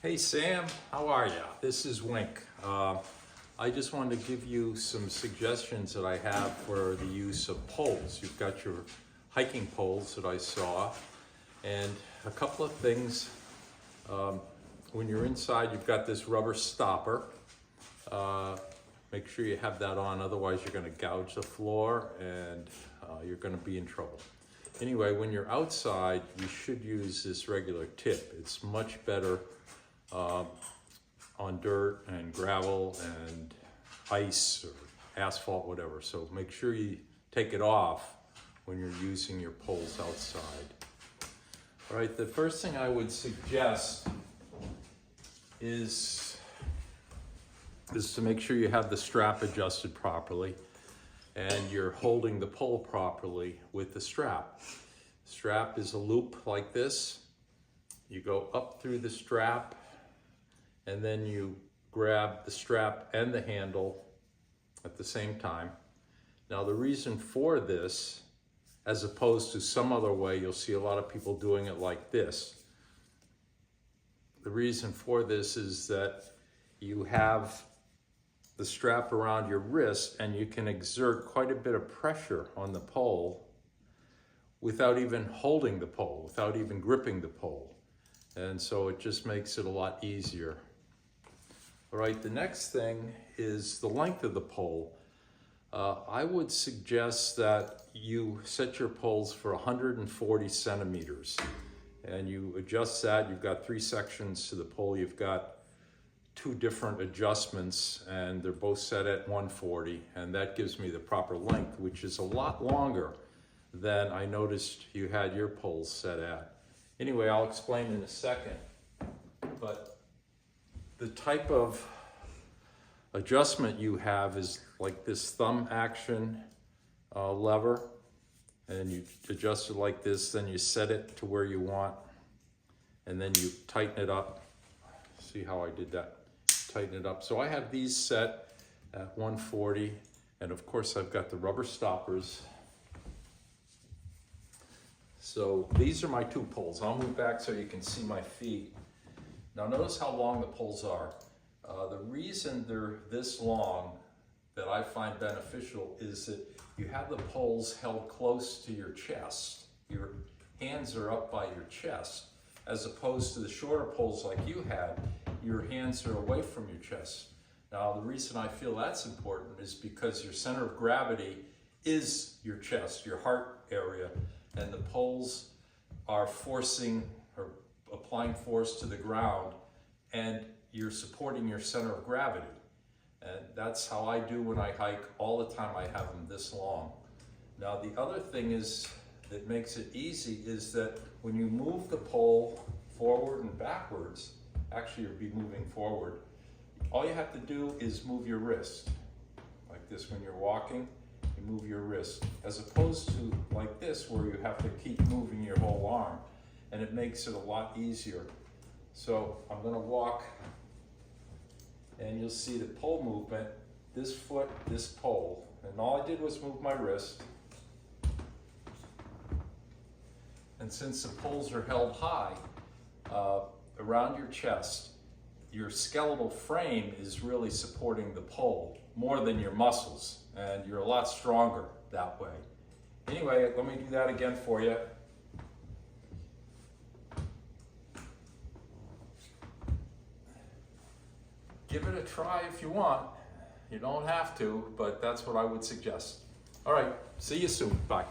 Hey Sam, how are ya? This is Wink. I just wanted to give you some suggestions that I have for the use of poles. You've got your hiking poles that I saw, and a couple of things. When you're inside, you've got this rubber stopper. Make sure you have that on, otherwise you're going to gouge the floor and you're going to be in trouble. Anyway, when you're outside, you should use this regular tip. It's much better on dirt and gravel and ice or asphalt, whatever. So make sure you take it off when you're using your poles outside. All right, the first thing I would suggest is to make sure you have the strap adjusted properly and you're holding the pole properly with the strap. Strap is a loop like this. You go up through the strap and then you grab the strap and the handle at the same time. Now the reason for this, as opposed to some other way, you'll see a lot of people doing it like this. The reason for this is that you have the strap around your wrist and you can exert quite a bit of pressure on the pole without even holding the pole, without even gripping the pole. And so it just makes it a lot easier. All right, the next thing is the length of the pole. I would suggest that you set your poles for 140 centimeters and you adjust that. You've got 3 sections to the pole. You've got 2 different adjustments and they're both set at 140, and that gives me the proper length, which is a lot longer than I noticed you had your poles set at. Anyway, I'll explain in a second, but the type of adjustment you have is like this thumb action lever, and you adjust it like this, then you set it to where you want, and then you tighten it up. See how I did that? Tighten it up. So I have these set at 140, and of course I've got the rubber stoppers. So these are my 2 poles. I'll move back so you can see my feet. Now notice how long the poles are. The reason they're this long that I find beneficial is that you have the poles held close to your chest. Your hands are up by your chest, as opposed to the shorter poles like you had, your hands are away from your chest. Now the reason I feel that's important is because your center of gravity is your chest, your heart area, and the poles are forcing or applying force to the ground, and you're supporting your center of gravity. And that's how I do when I hike. All the time I have them this long. Now the other thing is that makes it easy is that when you move the pole forward and backwards, actually you'll be moving forward, all you have to do is move your wrist. Like this, when you're walking, you move your wrist, as opposed to like this where you have to keep moving your whole arm, and it makes it a lot easier. So I'm going to walk and you'll see the pole movement, this foot, this pole, and all I did was move my wrist. And since the poles are held high around your chest, your skeletal frame is really supporting the pole more than your muscles, and you're a lot stronger that way. Anyway, let me do that again for you. Give it a try if you want. You don't have to, but that's what I would suggest. All right, see you soon. Bye.